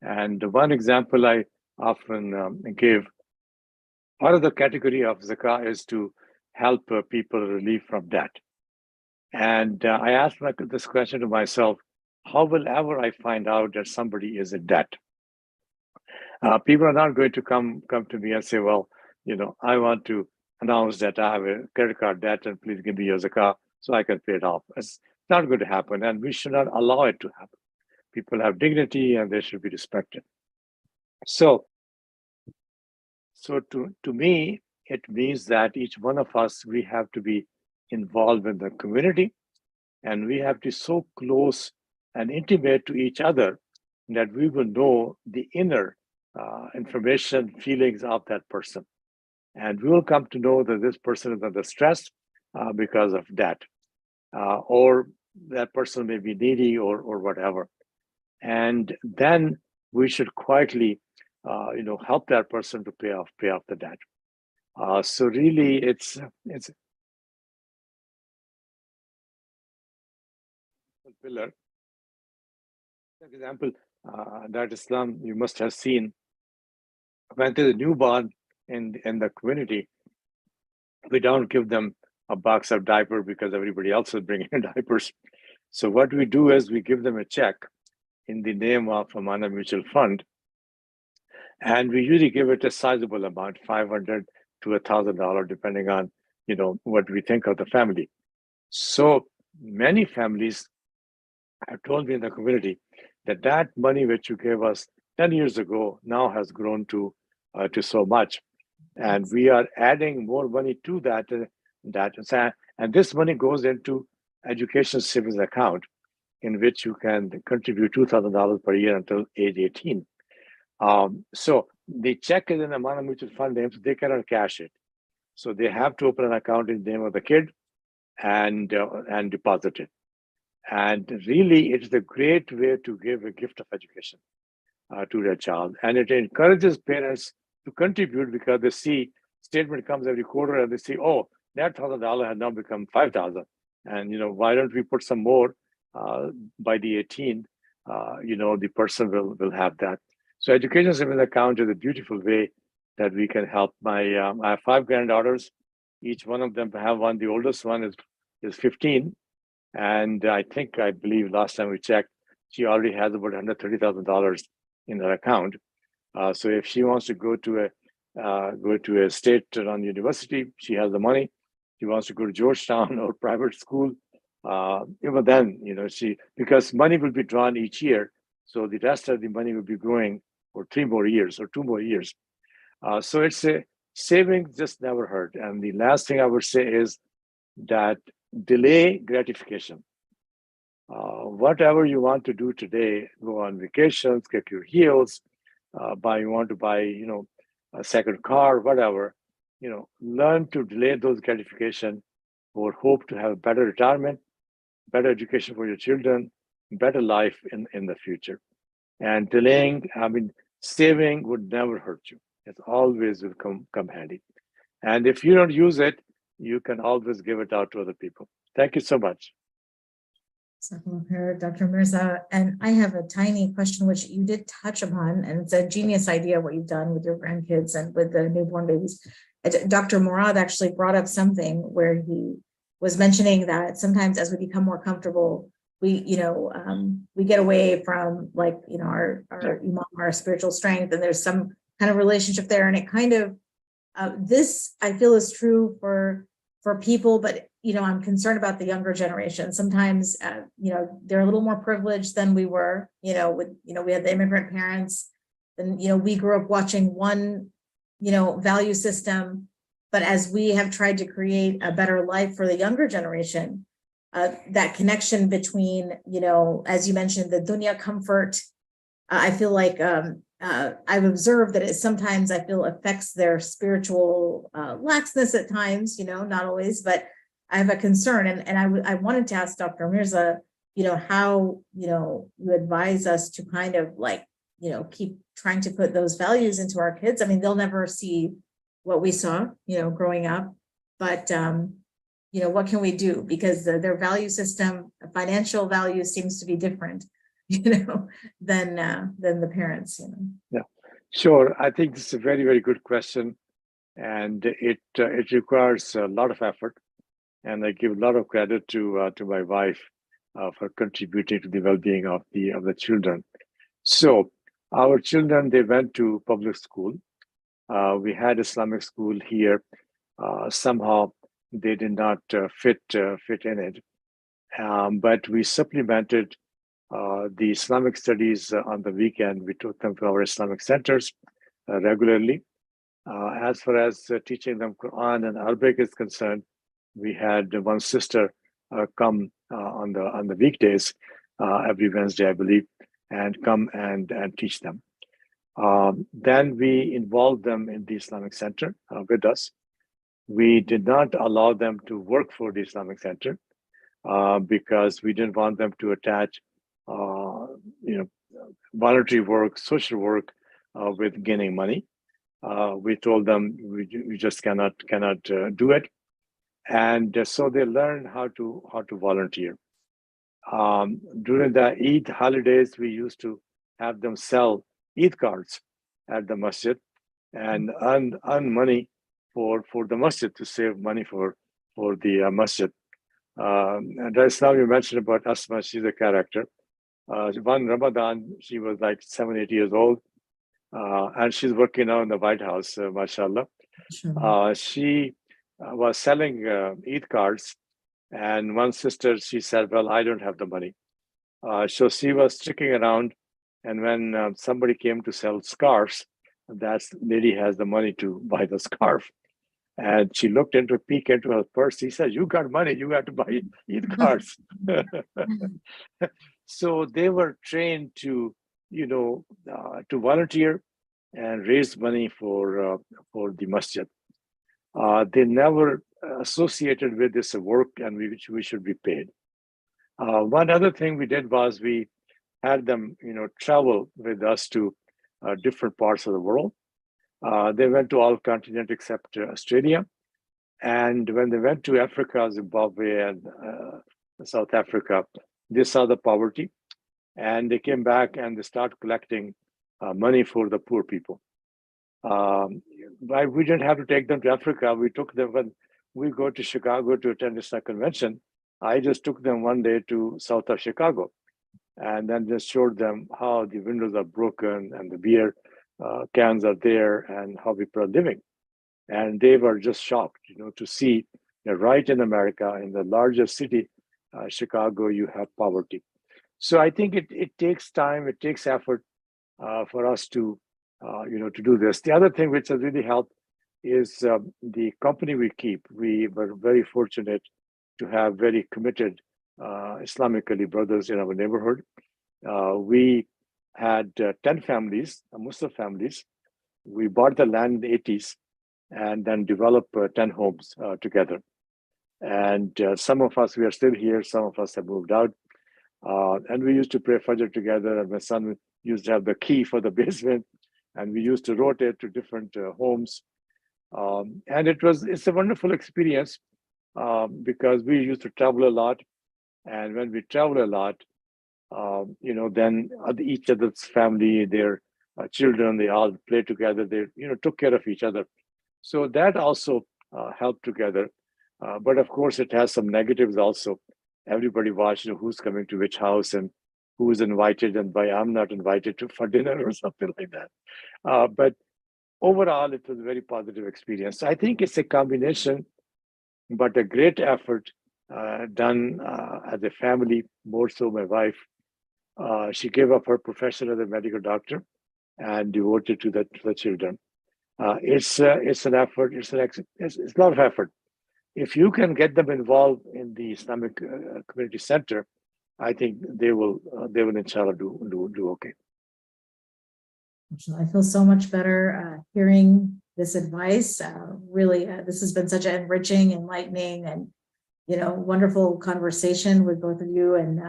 And one example I often give, part of the category of zakah is to help people relieve from debt. And I asked this question to myself: how will ever I find out that somebody is in debt? People are not going to come to me and say, well, I want to announce that I have a credit card debt and please give me your zakah so I can pay it off. It's not going to happen, and we should not allow it to happen. People have dignity and they should be respected. So to me, it means that each one of us, we have to be involved in the community, and we have to be so close and intimate to each other that we will know the inner information, feelings of that person. And we will come to know that this person is under stress because of debt, or that person may be needy or whatever. And then we should quietly help that person to pay off the debt. So really, it's a pillar. For example, that Islam you must have seen when there's a newborn in the community, we don't give them a box of diaper because everybody else is bringing diapers. So what we do is we give them a check in the name of Amana Mutual Fund, and we usually give it a sizable amount, $500 to $1,000, depending on what we think of the family. So many families have told me in the community that money which you gave us 10 years ago now has grown to so much, and we are adding more money to that. And this money goes into education savings account, in which you can contribute $2,000 per year until age 18. So the check is in a Amana Mutual Fund name, so they cannot cash it. So they have to open an account in the name of the kid and deposit it. And really, it's a great way to give a gift of education to their child. And it encourages parents to contribute because they see statement comes every quarter and they see, oh, that $1,000 has now become $5,000. And, why don't we put some more by the 18th? The person will have that. So education savings account is a beautiful way that we can help. I have 5 granddaughters. Each one of them have one. The oldest one is 15. And I believe last time we checked, she already has about $130,000 in her account. So if she wants to go to a state-run university, she has the money. She wants to go to Georgetown or private school, even then, because money will be drawn each year, so the rest of the money will be growing for 3 more years or 2 more years. So it's a savings just never hurt. And the last thing I would say is that delay gratification. Whatever you want to do today, go on vacations, get your heels, you want to buy, a second car, whatever, learn to delay those gratification or hope to have a better retirement, better education for your children, better life in the future. And saving would never hurt you. It always will come handy. And if you don't use it, you can always give it out to other people. Thank you so much. Dr. Mirza, and I have a tiny question which you did touch upon, and it's a genius idea what you've done with your grandkids and with the newborn babies. Dr. Murad actually brought up something where he was mentioning that sometimes as we become more comfortable, we get away from our imam, our spiritual strength, and there's some kind of relationship there, and it kind of this I feel is true for people, but I'm concerned about the younger generation. Sometimes they're a little more privileged than we were. We had the immigrant parents, and we grew up watching one value system, but as we have tried to create a better life for the younger generation, that connection between as you mentioned, the dunya comfort, I feel like I've observed that it sometimes I feel affects their spiritual laxness at times, not always, but I have a concern. And I wanted to ask Dr. Mirza, how, you advise us to kind of keep trying to put those values into our kids. I mean, they'll never see what we saw, growing up, but, what can we do? Because their value system, financial value seems to be different, than the parents, Yeah, sure. I think this is a very, very good question, and it requires a lot of effort. And I give a lot of credit to my wife for contributing to the well-being of the children. So our children, they went to public school. We had Islamic school here. Somehow they did not fit in it, but we supplemented the Islamic studies on the weekend. We took them to our Islamic centers regularly. As far as teaching them Quran and Arabic is concerned, we had one sister come on the weekdays every Wednesday, I believe, and come and teach them. Then we involved them in the Islamic Center with us. We did not allow them to work for the Islamic Center because we didn't want them to attach voluntary work, social work with gaining money. We told them we just cannot do it, and so they learned how to volunteer. During the Eid holidays, we used to have them sell Eid cards at the masjid and earn money for the masjid, to save money for the masjid. And just now you mentioned about Asma, she's a character. One Ramadan, she was like 7-8 years old, and she's working now in the White House, mashallah. Sure. She was selling Eid cards, and one sister, she said, well, I don't have the money. So she was sticking around, and when somebody came to sell scarves, that lady has the money to buy the scarf. And she peeked into her purse. He said, you got money, you got to buy Eid cards. So they were trained to, to volunteer and raise money for the masjid. They never associated with this work, and we should be paid. One other thing we did was we had them, travel with us to different parts of the world. They went to all continents except Australia. And when they went to Africa, Zimbabwe, and South Africa, they saw the poverty, and they came back and they started collecting money for the poor people. But we didn't have to take them to Africa. We took them when we go to Chicago to attend this convention. I just took them one day to south of Chicago, and then just showed them how the windows are broken and the beer cans are there and how people are living. And they were just shocked, to see that right in America, in the largest city, Chicago, you have poverty. So I think it takes time, it takes effort for us to, to do this. The other thing which has really helped is the company we keep. We were very fortunate to have very committed Islamic Ali brothers in our neighborhood. We had 10 families, Muslim families. We bought the land in the 80s and then developed 10 homes together. And some of us, we are still here. Some of us have moved out. And we used to pray Fajr together. And my son used to have the key for the basement. And we used to rotate to different homes. And it's a wonderful experience because we used to travel a lot. And when we travel a lot, then each other's family, their children, they all play together. They, took care of each other. So that also helped together. But of course, it has some negatives also. Everybody watched who's coming to which house and who's invited and why I'm not invited for dinner or something like that. But overall, it was a very positive experience. So I think it's a combination, but a great effort done as a family, more so my wife. She gave up her profession as a medical doctor and devoted to the children. It's an effort. It's a lot of effort. If you can get them involved in the Islamic Community Center, I think they will inshallah do okay. I feel so much better hearing this advice. Really, this has been such an enriching, enlightening, and wonderful conversation with both of you. And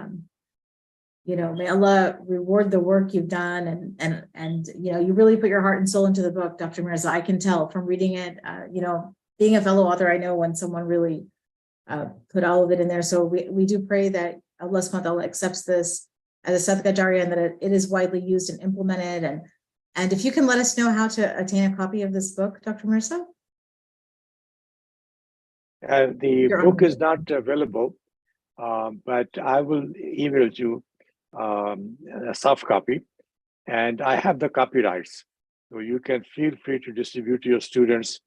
may Allah reward the work you've done. And you really put your heart and soul into the book, Dr. Mirza. I can tell from reading it. Being a fellow author, I know when someone really put all of it in there. So we do pray that Allah subhanahu wa ta'ala accepts this as a sadaqah jariyah and that it is widely used and implemented. And if you can let us know how to attain a copy of this book, Dr. Mirza. The book is not available, but I will email you a soft copy, and I have the copyrights. So you can feel free to distribute to your students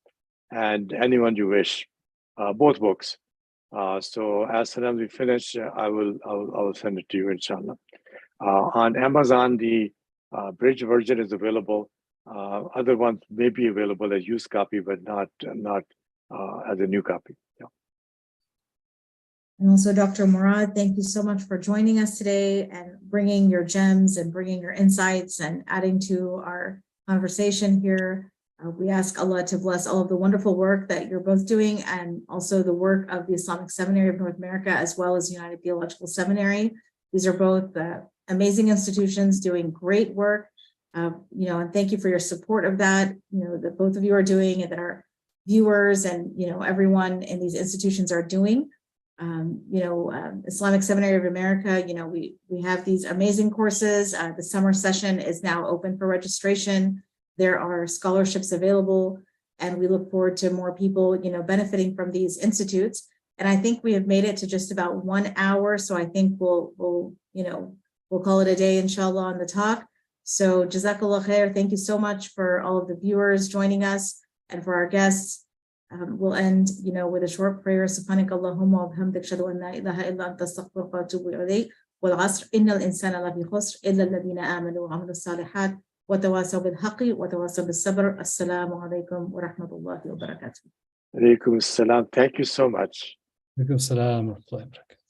and anyone you wish, both books. So as soon as we finish, I will send it to you, inshallah. On Amazon, the bridge version is available. Other ones may be available as used copy, but not as a new copy. Yeah. And also, Dr. Murad, thank you so much for joining us today and bringing your gems and bringing your insights and adding to our conversation here. We ask Allah to bless all of the wonderful work that you're both doing and also the work of the Islamic Seminary of North America, as well as United Theological Seminary. These are both amazing institutions doing great work And thank you for your support of that, that both of you are doing and that our viewers and, everyone in these institutions are doing. Islamic Seminary of America, we have these amazing courses. The summer session is now open for registration. There are scholarships available, and we look forward to more people, benefiting from these institutes. And I think we have made it to just about 1 hour. So I think we'll call it a day, inshallah, on the talk. So Jazakallah khair. Thank you so much for all of the viewers joining us and for our guests. We'll end, with a short prayer. Subhanak Allahumma wa bihamdik, ashhadu an la ilaha illa anta, astaghfiruka wa atubu ilayk. Wal 'asr, innal insana lafi khusr illa alladhina amanu wa 'amilus salihat wa tawasaw bil haqqi wa tawasaw bis sabr. Assalamu alaikum wa rahmatullahi wa barakatuh. Alaikum assalam. Thank you so much. Alaikum salam wa rahmatullahi wa barakatuh.